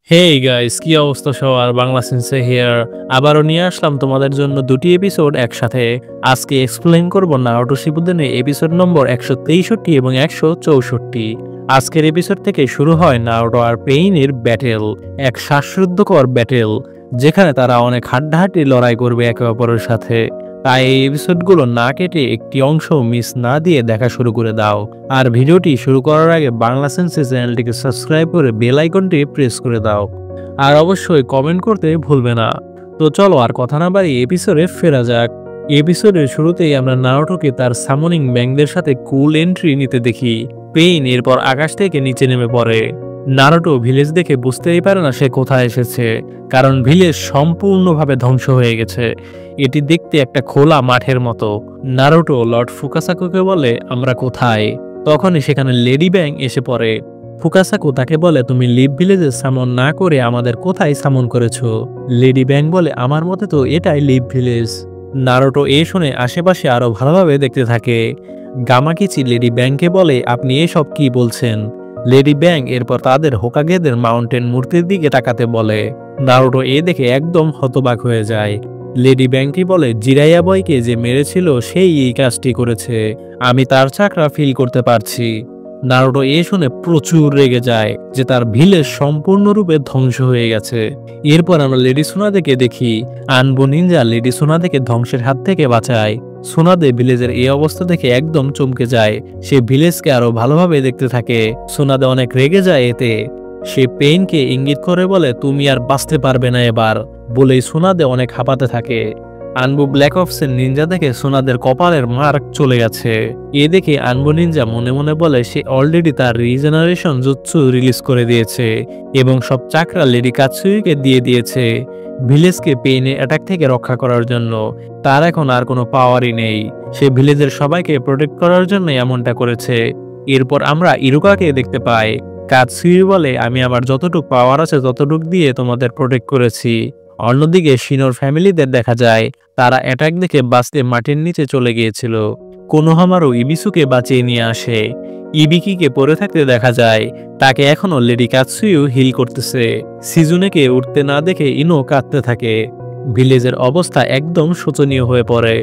Hey guys, কি অবস্থা সবার? বাংলা সেন্সে হিয়ার। আবারও নিয়ে আসলাম তোমাদের জন্য দুটি এপিসোড একসাথে। আজকে এক্সপ্লেইন করব নারুটো শিপুদেনের এপিসোড নম্বর 163 এবং 164। আজকের এপিসোড থেকে শুরু হয় নারুটো আর পেইনের ব্যাটেল, এক শ্বাসরুদ্ধকর ব্যাটেল যেখানে তারা অনেক হাড্ডাহাড্ডি লড়াই করবে একে অপরের সাথে। তাই এই এপিসোডগুলো না কেটে একটি অংশ মিস না দিয়ে দেখা শুরু করে দাও। আর ভিডিওটি শুরু করার আগে বাংলা সেন্সে চ্যানেলটিকে সাবস্ক্রাইব করে বেল আইকনটি প্রেস করে দাও। আর অবশ্যই কমেন্ট করতে ভুলবে না। তো চলো আর কথা না বাড়ি এপিসোডে ফেরা যাক। এপিসোডের শুরুতেই আমরা নারুটোকে তার সামনিং ব্যাংকদের সাথে কুল এন্ট্রি নিতে দেখি। পেইন এরপর আকাশ থেকে নিচে নেমে পড়ে। নারুটো ভিলেজ দেখে বুঝতেই পারে না সে কোথায় এসেছে, কারণ ভিলেজ সম্পূর্ণভাবে ধ্বংস হয়ে গেছে। এটি দেখতে একটা খোলা মাঠের মতো। নারুটো লর্ড ফুকাসাকুকে বলে, আমরা কোথায়? তখনই সেখানে লেডি ব্যাং এসে পড়ে। ফুকাসাকু তাকে বলে, তুমি লিভ ভিলেজে সামন না করে আমাদের কোথায় সামন করেছো? লেডি ব্যাং বলে, আমার মতে তো এটাই লিভ ভিলেজ। নারুটো এ শুনে আশেপাশে আরো ভালোভাবে দেখতে থাকে। গামাকিচি লেডি ব্যাংকে বলে, আপনি এসব কি বলছেন? লেডি ব্যাং এরপর তাদের হোকাগেদের মাউন্টেন মূর্তির দিকে তাকাতে বলে। নারুটো এ দেখে একদম হতবাক হয়ে যায়। লেডি ব্যাংকটি বলে, জিরাইয়া বয়কে যে মেরেছিল সেই এই কাজটি করেছে, আমি তার চাকরা ফিল করতে পারছি। নারুটো এ শুনে প্রচুর রেগে যায় যে তার ভিলেজ সম্পূর্ণরূপে ধ্বংস হয়ে গেছে। এরপর আমরা লেডি সোনাদেকে দেখি। আনবো নিনজা লেডি সোনাদেকে ধ্বংসের হাত থেকে বাঁচায়। সোনাদে ভিলেজের এই অবস্থা দেখে একদম চমকে যায়। সে ভিলেজকে আরো ভালোভাবে দেখতে থাকে। সোনাদে অনেক রেগে যায় এতে। সে পেইনকে ইঙ্গিত করে বলে, তুমি আর বাঁচতে পারবে না এবার, বলেই সোনাদে অনেক হাঁপাতে থাকে। আনবু ব্ল্যাক অপসের নিনজা দেখে সোনাদের কপালের মার্ক চলে গেছে। এ দেখে আনবু নিনজা মনে মনে বলে সে অলরেডি তার রিজেনারেশন জুৎসু রিলিজ করে দিয়েছে এবং সব চাকরা লেডি কাৎসুইকে দিয়ে দিয়েছে ভিলেজকে পেইনের অ্যাটাক থেকে রক্ষা করার জন্য। তার এখন আর কোনো পাওয়ারই নেই। সে ভিলেজের সবাইকে প্রোটেক্ট করার জন্য এমনটা করেছে। এরপর আমরা ইরুকাকে দেখতে পাই। কাৎসুই বলে, আমি আমার যতটুক পাওয়ার আছে ততটুক দিয়ে তোমাদের প্রোটেক্ট করেছি। অন্যদিকে শিনোর ফ্যামিলিদের দেখা যায় তারা অ্যাটাক দেখে বাঁচতে মাটির নিচে চলে গিয়েছিল। কোনোহামারু ইবিসুকে বাঁচিয়ে নিয়ে আসে। ইবিকিকে পড়ে থাকতে দেখা যায়, তাকে এখনো লেডি কাৎসুইও হিল করতেছে। সিজুনেকে উঠতে না দেখে ইনো কাঁদতে থাকে। ভিলেজের অবস্থা একদম শোচনীয় হয়ে পড়ে।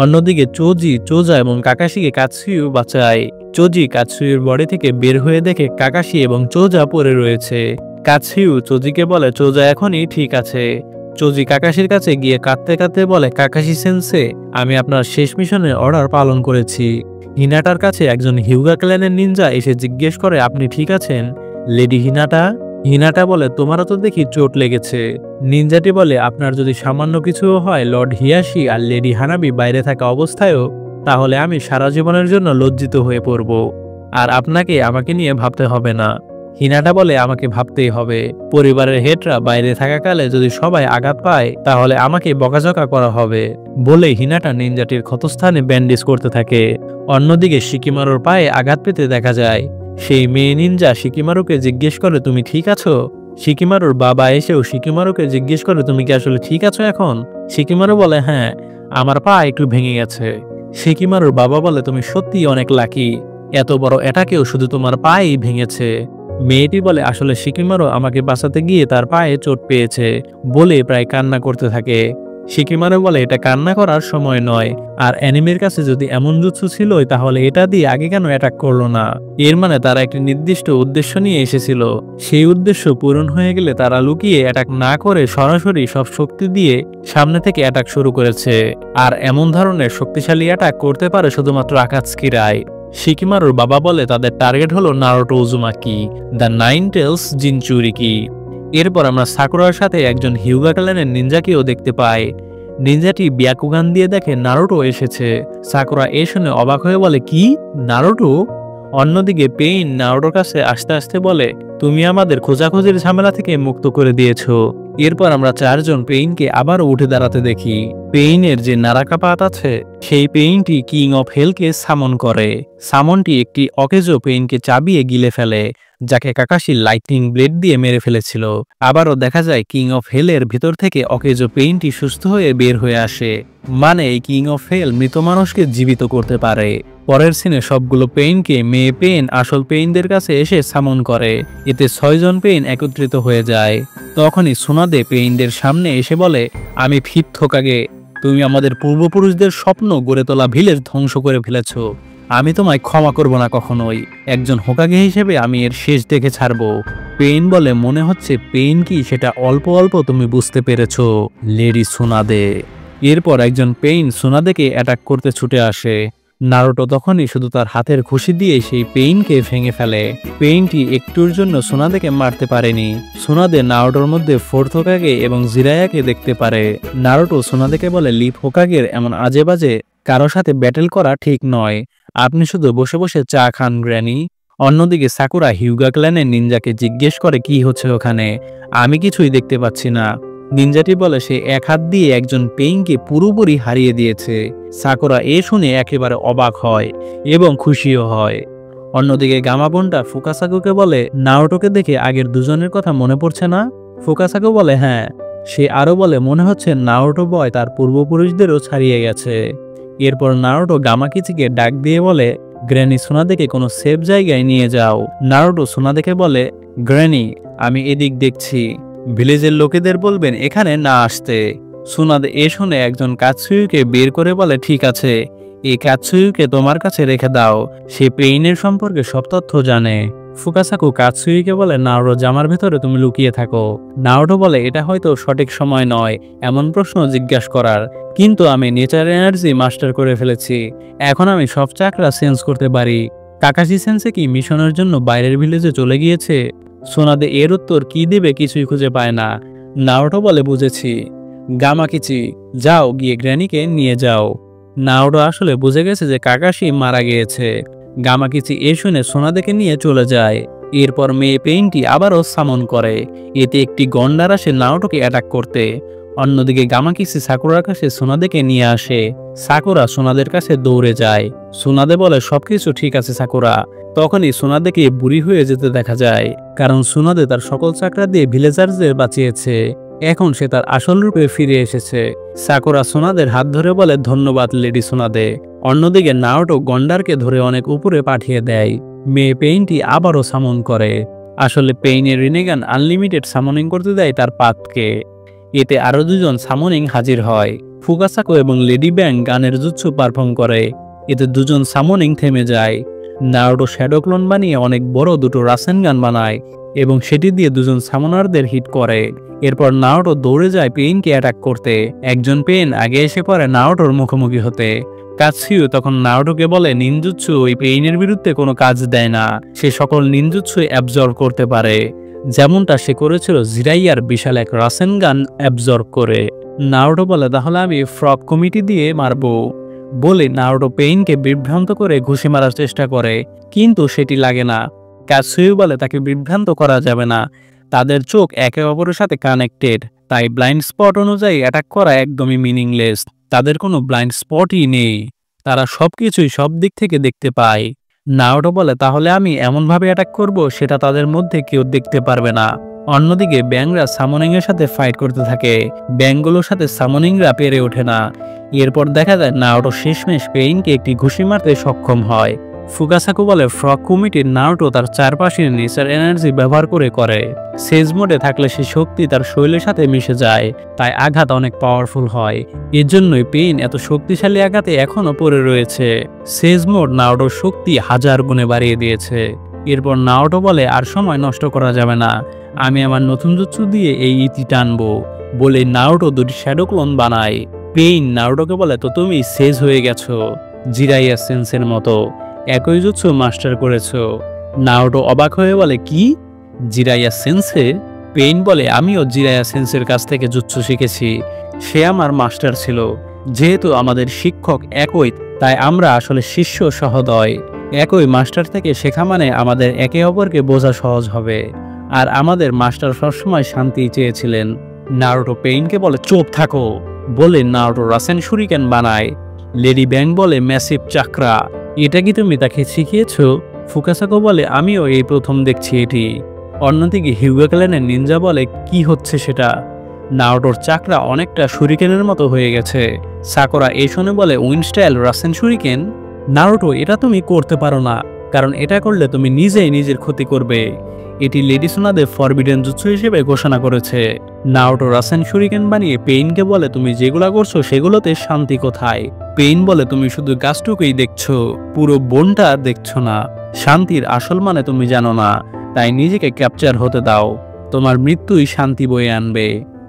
অন্যদিকে চোজি, চোজা এবং কাকাশিকে কাৎসুইও বাঁচায়। চোজি কাৎসুইয়ের বডি থেকে বের হয়ে দেখে কাকাশি এবং চোজা পড়ে রয়েছে। কাৎসুইও চোজিকে বলে, চোজা এখনই ঠিক আছে। চোজি কাকাশির কাছে গিয়ে কাঁদতে কাঁদতে বলে, কাকাশি সেন্সে, আমি আপনার শেষ মিশনের অর্ডার পালন করেছি। হিনাটার কাছে একজন হিউগা ক্ল্যানের নিনজা এসে জিজ্ঞেস করে, আপনি ঠিক আছেন লেডি হিনাটা? হিনাটা বলে, তোমারও তো দেখি চোট লেগেছে। নিনজাটি বলে, আপনার যদি সামান্য কিছুও হয় লর্ড হিয়াশি আর লেডি হানাবি বাইরে থাকা অবস্থায়ও, তাহলে আমি সারা জীবনের জন্য লজ্জিত হয়ে পড়ব। আর আপনাকে আমাকে নিয়ে ভাবতে হবে না। হিনাটা বলে, আমাকে ভাবতেই হবে। পরিবারের হেডরা বাইরে থাকাকালে যদি সবাই আঘাত পায় তাহলে আমাকে বকাঝকা করা হবে, বলে হিনাটা নিনজাটির ক্ষতস্থানে ব্যান্ডেজ করতে থাকে। অন্যদিকে শিকিমারুর পায়ে আঘাত পেতে দেখা যায়। সেই মেয়ে নিনজা শিকিমারুকে জিজ্ঞেস করে, তুমি ঠিক আছো? শিকিমারুর বাবা এসেও শিকিমারুকে জিজ্ঞেস করে, তুমি কি আসলে ঠিক আছো এখন? শিকিমারু বলে, হ্যাঁ, আমার পা একটু ভেঙে গেছে। শিকিমারুর বাবা বলে, তুমি সত্যিই অনেক লাকি, এত বড় এটাকেও শুধু তোমার পায়েই ভেঙেছে। মেয়েটি বলে, আসলে শিকিমারু আমাকে বাঁচাতে গিয়ে তার পায়ে চোট পেয়েছে, বলে প্রায় কান্না করতে থাকে। শিকিমারু বলে, এটা কান্না করার সময় নয়, আর অ্যানিমের কাছে যদি এমন জুৎসু ছিলই তাহলে এটা দিয়ে আগে কেন অ্যাটাক করলো না? এর মানে তারা একটি নির্দিষ্ট উদ্দেশ্য নিয়ে এসেছিল। সেই উদ্দেশ্য পূরণ হয়ে গেলে তারা লুকিয়ে অ্যাটাক না করে সরাসরি সব শক্তি দিয়ে সামনে থেকে অ্যাটাক শুরু করেছে। আর এমন ধরনের শক্তিশালী অ্যাটাক করতে পারে শুধুমাত্র আকাৎসুকিরাই। শিকিমারুর বাবা বলে তাদের টার্গেট হলো Naruto Uzumaki, the nine tails jinchuriki. এরপর আমরা সাকুরার সাথে একজন হিউগা ক্ল্যানের নিনজাকেও দেখতে পাই। নিনজাটি ব্যাকুগান দিয়ে দেখে নারুটো এসেছে। সাকুরা এ শুনে অবাক হয়ে বলে, কি, নারুটো? অন্যদিকে পেইন নারুটোর কাছে আস্তে আস্তে বলে, তুমি আমাদের খোঁজাখুঁজির ঝামেলা থেকে মুক্ত করে দিয়েছো। এরপর আমরা চারজন পেইনকে আবারও উঠে দাঁড়াতে দেখি। পেইনের যে নারাকা পাত আছে সেই পেইনটি কিং অফ হেলকে সামন করে। সামনটি একটি অকেজো পেইনকে চাবিয়ে গিলে ফেলে, যাকে কাকাশি লাইটনিং ব্লেড দিয়ে মেরে ফেলেছিল। আবারও দেখা যায় কিং অফ হেলের ভিতর থেকে অকেজো পেইনটি সুস্থ হয়ে বের হয়ে আসে, মানে এই কিং অফ হেল মৃত মানুষকে জীবিত করতে পারে। পরের সিনে সবগুলো পেইনকে মেয়ে পেইন আসল পেইনদের কাছে এসে সামন করে, এতে 6 জন পেইন একত্রিত হয়ে যায়। তখনই সুনাদে পেইনদের সামনে এসে বলে, আমি ফিফথ হোকাগে, তুমি আমাদের পূর্বপুরুষদের স্বপ্ন গড়ে তোলা ভিলেজ ধ্বংস করে ফেলেছ। আমি তোমায় ক্ষমা করব না কখনোই। একজন হোকাগে হিসেবে আমি এর শেষ দেখে ছাড়ব। পেইন বলে, মনে হচ্ছে পেইন কি সেটা অল্প অল্প তুমি বুঝতে পেরেছ লেডি সুনাদে। এরপর একজন পেইন সুনাদেকে অ্যাটাক করতে ছুটে আসে। নারুটো তখনই শুধু তার হাতের ঘুষি দিয়ে সেই পেইনকে ভেঙে ফেলে। পেইনটি একটুর জন্য সুনাদেকে মারতে পারেনি। সুনাদে নারুটোর মধ্যে ফোর্থ হোকাগে এবং জিরায়াকে দেখতে পারে। নারুটো সুনাদেকে বলে, লিপ হোকাগের এমন আজে বাজে কারো সাথে ব্যাটেল করা ঠিক নয়। আপনি শুধু বসে বসে চা খান গ্র্যানি। অন্যদিকে সাকুরা হিউগা ক্ল্যানের নিনজাকে জিজ্ঞেস করে কি হচ্ছে ওখানে, আমি কিছুই দেখতে পাচ্ছি না। নিনজাটি বলে সে এক হাত দিয়ে একজন পেইনকে পুরোপুরি হারিয়ে দিয়েছে। সাকুরা এ শুনে একেবারে অবাক হয় এবং খুশিও হয়। অন্যদিকে গামাবোনটা ফুকাসাকুকে বলে, নারুটোকে দেখে আগের দুজনের কথা মনে পড়ছে না? ফুকাসাকু বলে হ্যাঁ। সে আরো বলে, মনে হচ্ছে নারুটো বয় তার পূর্বপুরুষদেরও ছাড়িয়ে গেছে। এরপর নারুটো গামাকিচিকে ডাক দিয়ে বলে, গ্র্যানি সুনাদেকে কোনো সেফ জায়গায় নিয়ে যাও। নারুটো সুনাদেকে বলে, গ্র্যানি আমি এদিক দেখছি, ভিলেজের লোকেদের বলবেন এখানে না আসতে। সুনাদে এ শুনে একজন কাৎসুয়ুকে বের করে বলে, ঠিক আছে, এই কাৎসুয়ুকে তোমার কাছে রেখে দাও, সে পেইনের সম্পর্কে সব তথ্য জানে। ফুকাসাকু কাৎসুয়ুকে বলে, নারুটো জামার ভেতরে তুমি লুকিয়ে থাকো। নারুটো বলে, এটা হয়তো সঠিক সময় নয় এমন প্রশ্ন জিজ্ঞাসা করার, কিন্তু আমি নেচার এনার্জি মাস্টার করে ফেলেছি, এখন আমি সব চাকরা চেঞ্জ করতে পারি। কাকাশি সেন্সে কি মিশনের জন্য বাইরের ভিলেজে চলে গিয়েছে? সোনাদে এর উত্তর কি দেবে কিছুই খুঁজে পায় না। নারুটো বলে, বুঝেছি, গামাকিচি যাও গিয়ে গ্র্যানিকে নিয়ে যাও। নারুটো আসলে বুঝে গেছে যে কাকাশি মারা গিয়েছে। গামাকিচি এ শুনে সোনাদেকে নিয়ে চলে যায়। এরপর মেয়ে পেইনটি আবারও সামন করে, এতে একটি গন্ডার আসে নারুটোকে অ্যাটাক করতে। অন্যদিকে গামাকিচি সাকুরার কাছে সোনাদেকে নিয়ে আসে। সাকুরা সোনাদের কাছে দৌড়ে যায়। সোনাদে বলে, সবকিছু ঠিক আছে সাকুরা। তখনই সোনাদেকে বুড়ি হয়ে যেতে দেখা যায়, কারণ সোনাদে তার সকল চাকরা দিয়ে ভিলেজারদের বাঁচিয়েছে। এখন সে তার আসল রূপে ফিরে এসেছে। সাকুরা সোনাদের হাত ধরে বলে, ধন্যবাদ লেডি সোনাদে। অন্যদিকে নারুটো গন্ডারকে ধরে অনেক উপরে পাঠিয়ে দেয়। মেয়ে পেইনটি আবারও সামন করে। আসলে পেইনের রিনেগান আনলিমিটেড সামনিং করতে দেয় তার পাতকে। এতে আরো দুজন সামনিং হাজির হয়। ফুকাসাকু এবং লেডি ব্যাং গানের জুৎসু পারফর্ম করে, এতে দুজন সামনিং থেমে যায়। নারুটো শ্যাডো ক্লোন বানিয়ে অনেক বড় দুটো রাসেন গান বানায় এবং সেটি দিয়ে দুজন সামনারদের হিট করে। এরপর নারুটো দৌড়ে যায় পেইনকে অ্যাটাক করতে। একজন পেইন আগে এসে পড়ে নারুটোর মুখোমুখি হতে। কাৎসুয়ু তখন নারুটোকে বলে, নিনজুৎসু ওই পেইনের বিরুদ্ধে কোনো কাজ দেয় না, সে সকল নিনজুৎসু অ্যাবজর্ব করতে পারে, যেমনটা সে করেছিল জিরাইয়ার বিশাল এক রাসেন গান অ্যাবজর্ব করে। নারুটো বলে, তাহলে আমি ফ্রগ কমিটি দিয়ে মারবো। বলে নারুটো পেইনকে বিভ্রান্ত করে ঘুষি মারার চেষ্টা করে, কিন্তু সেটি লাগে না। কাৎসুয়ু বলে তাকে বিভ্রান্ত করা যাবে না, তাদের চোখ একে অপরের সাথে কানেক্টেড, তাই ব্লাইন্ড স্পট অনুযায়ী অ্যাটাক করা একদমই মিনিংলেস। তাদের কোনো ব্লাইন্ড স্পটই নেই, তারা সবকিছুই সব দিক থেকে দেখতে পায়। নারুটো বলে, তাহলে আমি এমনভাবে অ্যাটাক করব সেটা তাদের মধ্যে কেউ দেখতে পারবে না। অন্যদিকে ব্যাংরা সামনিং এর সাথে ফাইট করতে থাকে। ব্যাংগুলোর সাথে সামনিংরা পেরে ওঠে না। এরপর দেখা যায় নারুটো শেষমেশ পেইনকে একটি ঘুষি মারতে সক্ষম হয়। ফুকাসাকু বলে, ফ্রগ কমিটির নারুটো তার চারপাশের নেচার এনার্জি ব্যবহার করে সেজ মোডে থাকলে সেই শক্তি তার শরীরের সাথে মিশে যায়, তাই আঘাত অনেক পাওয়ারফুল হয়। এর জন্যই পেইন এত শক্তিশালী আঘাতে এখনো পড়ে রয়েছে। সেজ মোড নারুটোর শক্তি 1000 গুণে বাড়িয়ে দিয়েছে। এরপর নারুটো বলে, আর সময় নষ্ট করা যাবে না, আমি আমার নতুন জুৎসু দিয়ে এই ইতি টানবো। বলে নারুটো দুটি শ্যাডো ক্লোন বানায়। পেইন নারুটোকে বলে, তো তুমি সেজ হয়ে গেছো, জিরাইয়া সেন্সের মতো একই জুৎসু মাস্টার করেছো। নারুটো অবাক হয়ে বলে, কি জিরাইয়া সেন্সে? পেইন বলে, আমিও জিরাইয়া সেন্সের কাছ থেকে জুৎসু শিখেছি, সে আমার মাস্টার ছিল। যেহেতু আমাদের শিক্ষক একই, তাই আমরা আসলে শিষ্য সহোদয়। একই মাস্টার থেকে শেখা মানে আমাদের একে অপরকে বোঝা সহজ হবে। আর আমাদের মাস্টার সবসময় শান্তি চেয়েছিলেন। নারুটো পেইনকে বলে, চুপ থাকো। বলে নারুটো রাসেন শুরিকেন বানায়। লেডি ব্যাং বলে, ম্যাসিভ চাকরা, এটা কি তুমি তাকে শিখিয়েছো? ফুকাসাকো বলে আমিও এই প্রথম দেখছি এটি। অন্যদিকে হিউগো ক্ল্যানের নিনজা বলে কি হচ্ছে সেটা। নারুটোর চাকরা অনেকটা শুরিকেনের মতো হয়ে গেছে। সাকুরা এই শুনে বলে উইনস্টাইল রাসেন শুরিকেন? নারুটো এটা তুমি করতে পারো না, কারণ এটা করলে তুমি নিজেই নিজের ক্ষতি করবে। এটি লেডি সোনাদের ফরবিডেন জুৎসু হিসেবে ঘোষণা করেছে। নারুটো রাসেন শুরিকেন বানিয়ে পেইনকে বলে তুমি যেগুলা করছো সেগুলোতে শান্তি কোথায়? পেইন বলে তুমি শুধু গাছটুকুই দেখছো, পুরো বনটা দেখছো না। শান্তির আসল মানে তুমি জানো না, তাই নিজেকে ক্যাপচার হতে দাও, তোমার মৃত্যুই শান্তি বয়ে আনবে।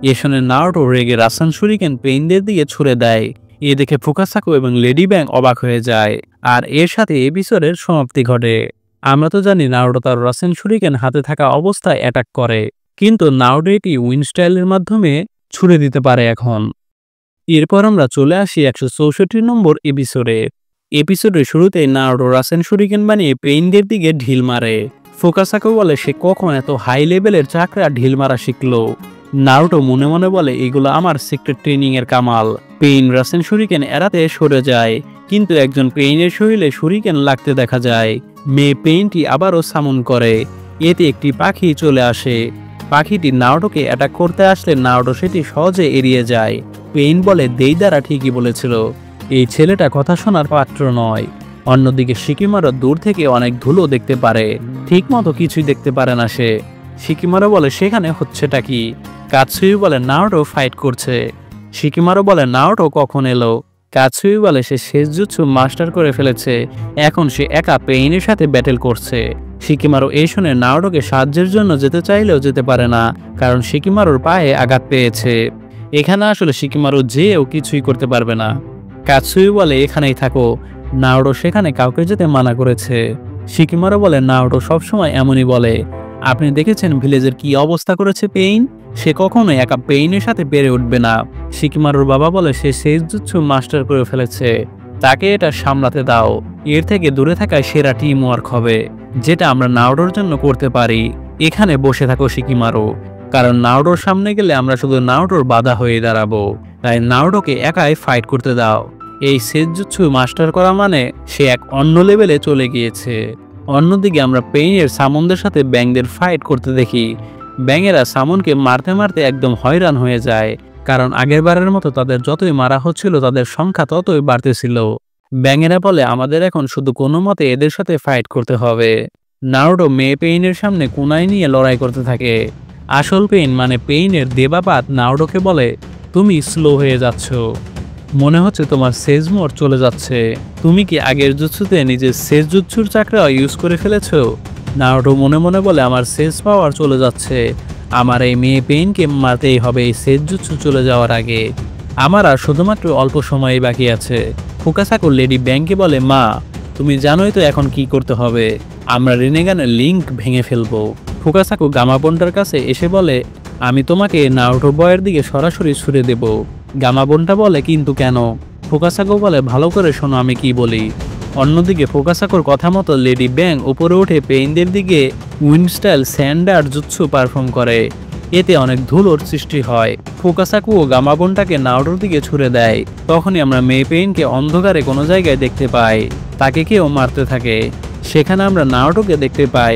এ শুনে নারুটো রেগে রাসেন শুরিকেন পেইনদের দিকে ছুড়ে দেয়। এ দেখে ফুকাসাকো এবং লেডি ব্যাং অবাক হয়ে যায়, আর এর সাথে এপিসোডের সমাপ্তি ঘটে। আমরা তো জানি নারুটো তার রাসেন শুরিকেন হাতে থাকা অবস্থায় অ্যাটাক করে, কিন্তু নারুটো এটি উইনস্টাইলের মাধ্যমে ছুড়ে দিতে পারে এখন। এরপর আমরা চলে আসি 164 নম্বর এপিসোডে। এপিসোডের শুরুতে নারুটো রাসেন শুরিকেন বানিয়ে পেইনদের দিকে ঢিল মারে। ফুকাসাকো বলে সে কখন এত হাই লেভেলের চাকরা ঢিল মারা শিখলো। নারুটো মনে মনে বলে এগুলো আমার সিক্রেট ট্রেনিং এর কামাল। পেইন রাসেন শুরিকেন এড়াতে সরে যায়, কিন্তু একজন পেইনের শরীরে শুরিকেন লাগতে দেখা যায়। মেয়ে পেইনটি আবারও সামন করে, এতে একটি পাখি চলে আসে। পাখিটি নারুটোকে অ্যাটাক করতে আসলে নারুটো সেটি সহজে এড়িয়ে যায়। পেইন বলে দেইদারা ঠিকই বলেছিল, এই ছেলেটা কথা শোনার পাত্র নয়। অন্যদিকে শিকিমারও দূর থেকে অনেক ধুলো দেখতে পারে, ঠিক মতো কিছুই দেখতে পারে না সে। শিকিমারও বলে সেখানে হচ্ছেটা কি? কাতসুই বলে নারুটো ফাইট করছে। শিকিমারও বলে নারুটো কখন এলো? কাতসুই বলে সে শেষজুৎসু মাস্টার করে ফেলেছে, এখন সে একা পেইনের সাথে ব্যাটেল করছে। শিকিমারও এই শুনে নারুটোকে সাহায্যের জন্য যেতে চাইলেও যেতে পারে না, কারণ শিকিমারুর পায়ে আঘাত পেয়েছে। এখানে আসলে শিকিমারু যেও কিছুই করতে পারবে না। কাতসুই বলে এখানেই থাকো, নারুটো সেখানে কাউকে যেতে মানা করেছে। শিকিমারু বলে নারুটো সবসময় এমনই বলে, আপনি দেখেছেন ভিলেজের কি অবস্থা করেছে পেইন, সে কখনোই একা পেইনের সাথে পেরে উঠবে না। শিকিমারুর বাবা বলে সে শেষজুৎসু মাস্টার করে ফেলেছে, তাকে এটা সামলাতে দাও। এর থেকে দূরে থাকায় সেরা টিম ওয়ার্ক হবে, যেটা আমরা নারুটোর জন্য করতে পারি। এখানে বসে থাকো শিকিমারু, কারণ নারুটোর সামনে গেলে আমরা শুধু নারুটোর বাধা হয়ে দাঁড়াবো, তাই নারুটোকে একাই ফাইট করতে দাও। এই শেষজুৎসু মাস্টার করা মানে সে এক অন্য লেভেলে চলে গিয়েছে। অন্যদিকে আমরা পেইনের সামনদের সাথে ব্যাংদের ফাইট করতে দেখি। ব্যাঙেরা সামনকে মারতে মারতে একদম হয়রান হয়ে যায়, কারণ আগেরবারের মতো তাদের যতই মারা হচ্ছিল তাদের সংখ্যা ততই বাড়তেছিল। ব্যাঙেরা বলে আমাদের এখন শুধু কোনো মতে এদের সাথে ফাইট করতে হবে। নারুটো মেয়ে পেইনের সামনে কুনাই নিয়ে লড়াই করতে থাকে। আসল পেইন মানে পেইনের দেবাপাত নারুটোকে বলে তুমি স্লো হয়ে যাচ্ছ, মনে হচ্ছে তোমার শেষ মোড় চলে যাচ্ছে। তুমি কি আগের জুৎসুতে নিজের শেষ জুৎসুর চাকরা ইউজ করে ফেলেছো? নারুটো মনে মনে বলে আমার শেষ পাওয়ার চলে যাচ্ছে, আমার এই মেয়ে পেইনকে মারতেই হবে এই শেষ জুৎসু চলে যাওয়ার আগে। আমার আর শুধুমাত্র অল্প সময়ই বাকি আছে। ফুকাসাকো লেডি ব্যাংকে বলে মা, তুমি জানোই তো এখন কি করতে হবে, আমরা রিনেগানের লিঙ্ক ভেঙে ফেলবো। ফুকাসাকো গামাবনটার কাছে এসে বলে আমি তোমাকে নারুটো বয়ের দিকে সরাসরি ছুড়ে দেব। গামাবনটা বলে কিন্তু কেন? ফুকাসাকো বলে ভালো করে শোনো আমি কি বলি। অন্যদিকে ফুকাসাকোর কথা মতো লেডি ব্যাং উপরে উঠে পেইনদের দিকে উইনস্টাইল স্যান্ডার জুৎসু পারফর্ম করে, এতে অনেক ধুলোর সৃষ্টি হয়। ফুকাসাকো ও গামাবনটাকে নারুটোর দিকে ছুড়ে দেয়। তখনই আমরা মেয়ে পেইনকে অন্ধকারে কোনো জায়গায় দেখতে পাই, তাকে কেউ মারতে থাকে। সেখানে আমরা নারুটোকে দেখতে পাই।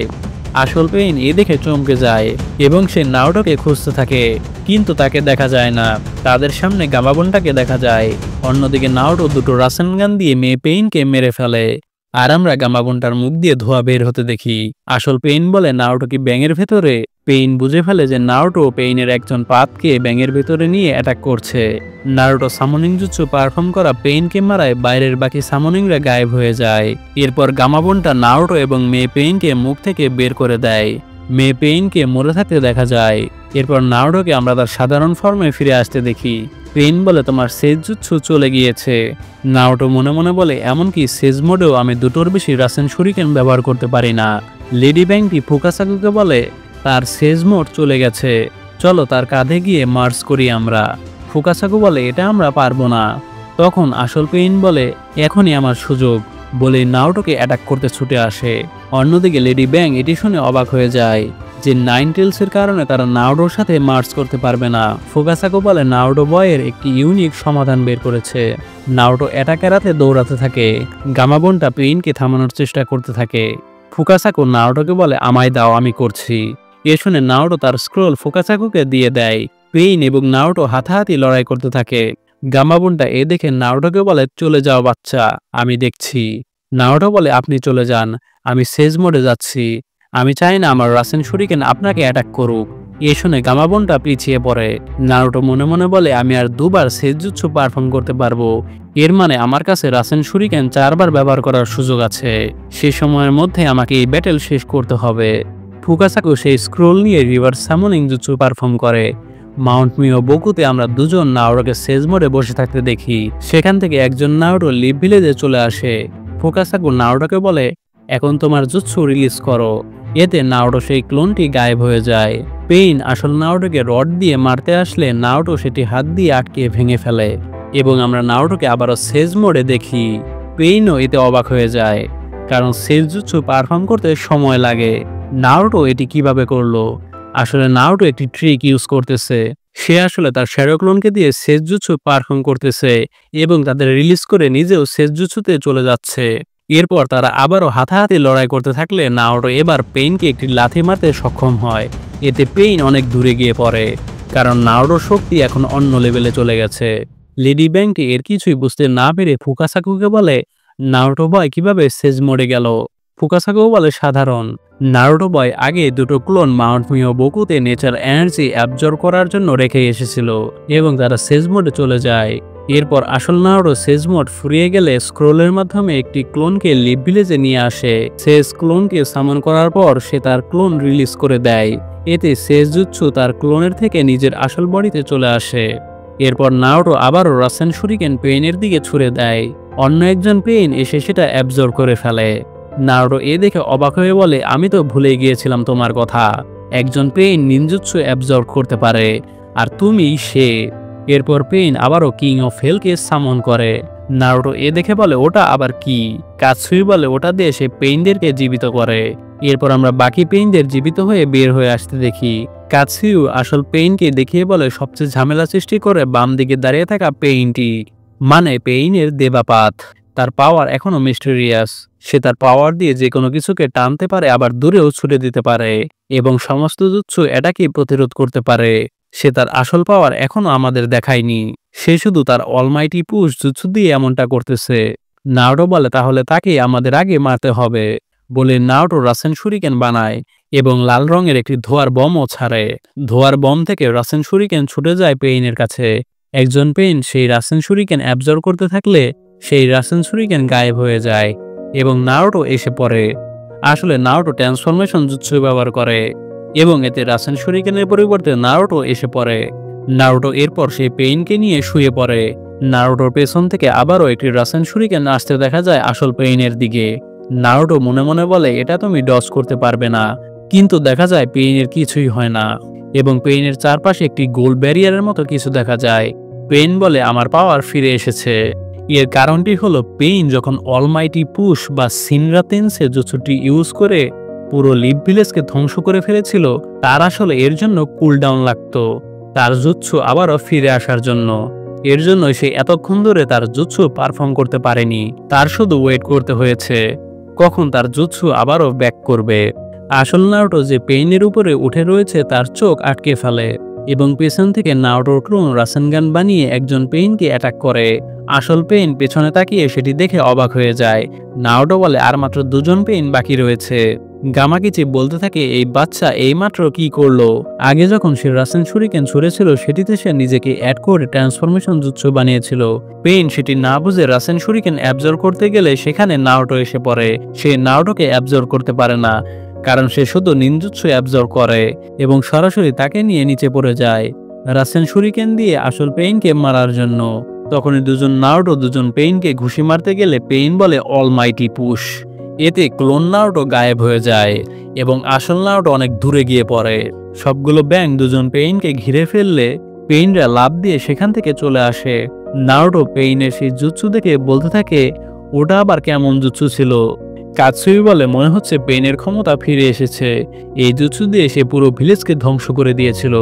আসল পেইন এ দেখে চমকে যায় এবং সে নারুটোকে খুঁজতে থাকে, কিন্তু তাকে দেখা যায় না। তাদের সামনে গামাবনটাকে দেখা যায়। অন্যদিকে নারুটো দুটো রাসেন গান দিয়ে মেয়ে পেইনকে মেরে ফেলে, আর আমরা গামাবনটার মুখ দিয়ে ধোঁয়া বের হতে দেখি। আসল পেইন বলে নারুটো কি ব্যাঙের ভেতরে? পেইন বুঝে ফেলে যে নারুটো পেইনের একজন পাতকে ব্যাঙের ভেতরে নিয়ে অ্যাটাক করছে। নারুটো সামনিং জুৎসু পারফর্ম করা পেইনকে মারায় বাইরের বাকি সামনিংরা গায়েব হয়ে যায়। এরপর গামাবনটা নারুটো এবং মেয়ে পেইনকে মুখ থেকে বের করে দেয়। মেয়ে পেইনকে মরে থাকতে দেখা যায়। এরপর নারুটোকে আমরা তার সাধারণ ফর্মে ফিরে আসতে দেখি। পেইন বলে তোমার শেষ জুৎসু চলে গিয়েছে। নারুটো মনে মনে বলে এমনকি শেষ মোডেও আমি দুটোর বেশি রাসেন শুরিকেন ব্যবহার করতে পারি না। লেডি ব্যাংটি ফুকাসাকুকে বলে তার শেষ মোড চলে গেছে, চলো তার কাঁধে গিয়ে মার্চ করি আমরা। ফুকাসাকু বলে এটা আমরা পারবো না। তখন আসল পেইন বলে এখনই আমার সুযোগ, বলে নারুটোকে অ্যাটাক করতে ছুটে আসে। অন্যদিকে লেডি ব্যাং এটি শুনে অবাক হয়ে যায় যে নাইন টেলসের কারণে তারা নারুটোর সাথে মার্চ করতে পারবে না। ফুকাসাকু বলে নারুটো বয়ের একটি ইউনিক সমাধান বের করেছে। নারুটো অ্যাটাক এড়াতে দৌড়াতে থাকে। গামাবনটা পেইনকে থামানোর চেষ্টা করতে থাকে। ফুকাসাকু নারুটোকে বলে আমায় দাও, আমি করছি। এ শুনে নারুটো তার স্ক্রোল ফুকাসাকুকে দিয়ে দেয়। পেইন এবং নারুটো হাতাহাতি লড়াই করতে থাকে। গামাবুনটা এ দেখে নারুটোকে বলে চলে যাও বাচ্চা, আমি দেখছি। নারুটো বলে আপনি চলে যান, আমি সেজ মোডে যাচ্ছি। আমি চাই না আমার রাসেন শুরিকেন আপনাকে অ্যাটাক করুক। এ শুনে গামাবনটা পিছিয়ে পড়ে। নারুটো মনে মনে বলে আমি আর দুবার সেজুৎসু পারফর্ম করতে পারবো, এর মানে আমার কাছে রাসেন শুরিকেন 4 বার ব্যবহার করার সুযোগ আছে। সে সময়ের মধ্যে আমাকে এই ব্যাটেল শেষ করতে হবে। ফুকাসাকু সেই স্ক্রোল নিয়ে রিভার্স সামনিং জুৎসু পারফর্ম করে। মাউন্ট মিও বকুতে আমরা দুজন নারুটোকে সেজ মোডে বসে থাকতে দেখি। সেখান থেকে একজন নারুটো লিভ ভিলেজে চলে আসে। ফুকাসাকু নারুটোকে বলে এখন তোমার জুৎসু রিলিজ করো। এতে নারুটো সেই ক্লোনটি গায়েব হয়ে যায়। পেইন আসল নারুটোকে রড দিয়ে মারতে আসলে নারুটো সেটি হাত দিয়ে আটকে ভেঙে ফেলে এবং আমরা নারুটোকে আবারও সেজ মোডে দেখি। পেইনও এতে অবাক হয়ে যায়, কারণ সেজ জুৎসু পারফর্ম করতে সময় লাগে। নারুটো এটি কিভাবে করলো? আসলে নারুটো একটি ট্রিক ইউজ করতেছে। সে আসলে তার শ্যাডো ক্লোনকে দিয়ে সেজ জুৎসু পারফর্ম করতেছে এবং তাদের রিলিজ করে নিজেও সেজ জুৎসুতে চলে যাচ্ছে। এরপর তারা আবারও হাতাহাতি লড়াই করতে থাকলে নারুটো এবার পেইনকে একটি লাথি মারতে সক্ষম হয়। এতে পেইন অনেক দূরে গিয়ে পড়ে, কারণ নারুটোর শক্তি এখন অন্য লেভেলে চলে গেছে। লেডি ব্যাংকটি এর কিছুই বুঝতে না পেরে ফুকাসাকুকে বলে নারুটো বয় কিভাবে সেজ মোডে গেল? ফুকাসাকুও বলে সাধারণ। নারুটো বয় আগে দুটো ক্লোন মাউন্ট মিও বকুতে নেচার এনার্জি অ্যাবজর্ব করার জন্য রেখে এসেছিল এবং তারা সেজ মোডে চলে যায়। এরপর আসল নারুটো সেজ মোড ফুরিয়ে গেলে স্ক্রোলের মাধ্যমে একটি ক্লোনকে লিভ ভিলেজে নিয়ে আসে। সেজ ক্লোনকে সামন করার পর সে তার ক্লোন রিলিজ করে দেয়। এতে সেজ জুৎসু তার ক্লোনের থেকে নিজের আসল বডিতে চলে আসে। এরপর নারুটো আবারও রাসেন শুরিকেন পেইনের দিকে ছুড়ে দেয়। অন্য একজন পেইন এসে সেটা অ্যাবজর্ব করে ফেলে। নারুটো এ দেখে অবাক হয়ে বলে আমি তো ভুলে গিয়েছিলাম তোমার কথা। একজন পেইন নিনজুৎসু অ্যাবজর্ব করতে পারে, আর তুমি সে। এরপর পেইন আবারও কিং অফ হেলকে সামন করে। নারুটো এ দেখে বলে ওটা আবার কি? কাৎসুই বলে ওটা দিয়ে সে পেইনদেরকে জীবিত করে। এরপর আমরা বাকি পেইনদের জীবিত হয়ে বের হয়ে আসতে দেখি। কাৎসুই আসল পেইনকে দেখিয়ে বলে সবচেয়ে ঝামেলা সৃষ্টি করে বাম দিকে দাঁড়িয়ে থাকা পেইনটি, মানে পেইনের দেবাপাত। তার পাওয়ার এখনো মিস্টেরিয়াস। সে তার পাওয়ার দিয়ে যে কোনো কিছুকে টানতে পারে, আবার দূরেও ছুড়ে দিতে পারে এবং সমস্ত জুৎসু এটাকেই প্রতিরোধ করতে পারে। সে তার আসল পাওয়ার এখনো আমাদের দেখায়নি। সে শুধু তার অলমাইটি পুশ জুৎসু দিয়ে এমনটা করতেছে। নারুটো বলে তাহলে তাকে আমাদের আগে মারতে হবে বলে নারুটো রাসেন শুরিকেন বানায় এবং লাল রঙের একটি ধোয়ার বমও ছাড়ে। ধোয়ার বম থেকে রাসেন শুরিকেন ছুটে যায় পেইনের কাছে। একজন পেইন সেই রাসেন শুরিকেন অ্যাবজর্ব করতে থাকলে সেই রাসেন শুরিকেন গায়েব হয়ে যায় এবং নারুটো এসে পড়ে। আসলে নারুটো ট্রান্সফরমেশন জুৎসু ব্যবহার করে এবং এতে রাসেন শুরিকেনের পরিবর্তে নারুটো এসে পড়ে। নারুটো এরপর সেই পেইনকে নিয়ে শুয়ে পড়ে। নারুটোর পেছন থেকে আবারও একটি রাসেন শুরিকেন আসতে দেখা যায় আসল পেইনের দিকে। নারুটো মনে মনে বলে এটা তুমি ডজ করতে পারবে না, কিন্তু দেখা যায় পেইনের কিছুই হয় না এবং পেইনের চারপাশে একটি গোল ব্যারিয়ারের মতো কিছু দেখা যায়। পেইন বলে আমার পাওয়ার ফিরে এসেছে। এর কারণটি হলো পেইন যখন অলমাইটি পুশ বা সিনরা তেনসে জুৎসুটি ইউজ করে পুরো লিভ ভিলেজকে ধ্বংস করে ফেলেছিল, তার আসলে এর জন্য কুলডাউন লাগতো তার জুৎসু আবারও ফিরে আসার জন্য। এর জন্য সে এতক্ষণ ধরে তার জুৎসু পারফর্ম করতে পারেনি। তার শুধু ওয়েট করতে হয়েছে কখন তার জুৎসু আবারও ব্যাক করবে। আসল নারুটো যে পেইনের উপরে উঠে রয়েছে তার চোখ আটকে ফেলে এবং পেছন থেকে নারুটোর ক্লোন রাসেনগান বানিয়ে একজন পেইনকে অ্যাটাক করে। আসল পেইন পেছনে তাকিয়ে সেটি দেখে অবাক হয়ে যায়। নারুটো বলে আর মাত্র 2 জন পেইন বাকি রয়েছে। গামাকিচি বলতে থাকে এই বাচ্চা এইমাত্র কি করলো? আগে যখন সে রাসেন শুরিকেন ছুড়েছিল সেটিতে সে নিজেকে অ্যাড করে ট্রান্সফরমেশন জুৎসু বানিয়েছিল। পেইন সেটি না বুঝে রাসেন শুরিকেন অ্যাবজর্ব করতে গেলে সেখানে নারুটো এসে পড়ে। সে নারুটোকে অ্যাবজর্ব করতে পারে না, কারণ সে শুধু নিনজুৎসু অ্যাবজর্ব করে এবং সরাসরি তাকে নিয়ে নিচে পড়ে যায় রাসেন শুরিকেন দিয়ে আসল পেইনকে মারার জন্য। তখনই দুজন নারুটো দুজন পেইনকে ঘুষি মারতে গেলে পেইন বলে অলমাইটি পুশ। এতে ক্লোন নারুটো গায়েব হয়ে যায় এবং আসল নারুটো অনেক দূরে গিয়ে পড়ে। সবগুলো ব্যাং দুজন পেইনকে ঘিরে ফেললে পেইনরা লাফ দিয়ে সেখান থেকে চলে আসে। নারুটো পেইনের সেই জুৎসু দেখে বলতে থাকে ওটা আবার কেমন জুৎসু ছিল? কাৎসুই বলে মনে হচ্ছে পেইনের ক্ষমতা ফিরে এসেছে। এই জুৎসু দিয়ে সে পুরো ভিলেজকে ধ্বংস করে দিয়েছিল।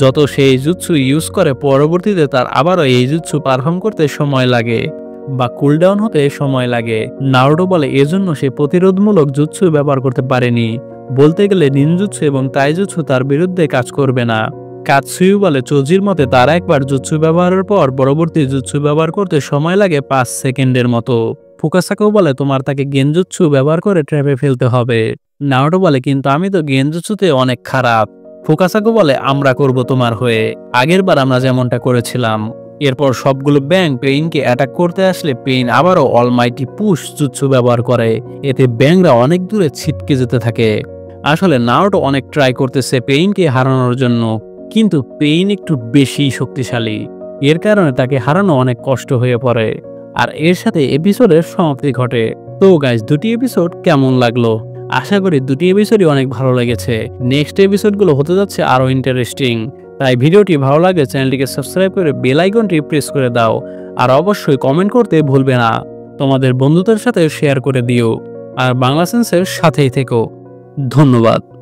যত সেই জুৎসু ইউজ করে পরবর্তীতে তার আবারও এই জুৎসু পারফর্ম করতে সময় লাগে। বা কুলডাউন হতে সময় লাগে। নারুটো বলে এজন্য সে প্রতিরোধমূলক জুৎসু ব্যবহার করতে পারেনি। বলতে গেলে নিনজুৎসু এবং তাইজুৎসু তার বিরুদ্ধে কাজ করবে না। কাতসুয়ু বলে চোজির মতে তার একবার জুৎসু ব্যবহারের পর পরবর্তী জুৎসু ব্যবহার করতে সময় লাগে 5 সেকেন্ডের মতো। ফুকাসাকাও বলে তোমার তাকে গেনজুৎসু ব্যবহার করে ট্র্যাপে ফেলতে হবে। নারুটো বলে কিন্তু আমি তো গেনজুৎসুতে অনেক খারাপ। ফুকাসাকো বলে আমরা করব তোমার হয়ে, আগেরবার আমরা যেমনটা করেছিলাম। এরপর সবগুলো ব্যাং পেইনকে অ্যাটাক করতে আসলে পেইন আবারও অলমাইটি পুশ জুৎসু ব্যবহার করে। এতে ব্যাংরা অনেক দূরে ছিটকে যেতে থাকে। আসলে নারুটো অনেক ট্রাই করতেছে পেইনকে হারানোর জন্য, কিন্তু পেইন একটু বেশি শক্তিশালী। এর কারণে তাকে হারানো অনেক কষ্ট হয়ে পড়ে। আর এর সাথে এপিসোডের সমাপ্তি ঘটে। তো গাইস, দুটি এপিসোড কেমন লাগলো? আশা করি দুটি এপিসোডই অনেক ভালো লেগেছে। নেক্সট এপিসোডগুলো হতে যাচ্ছে আরও ইন্টারেস্টিং। তাই ভিডিওটি ভালো লাগলে চ্যানেলটিকে সাবস্ক্রাইব করে বেল আইকনটি প্রেস করে দাও। আর অবশ্যই কমেন্ট করতে ভুলবে না। তোমাদের বন্ধুদের সাথে শেয়ার করে দিও। আর বাংলা সেন্সের সাথেই থেকো। ধন্যবাদ।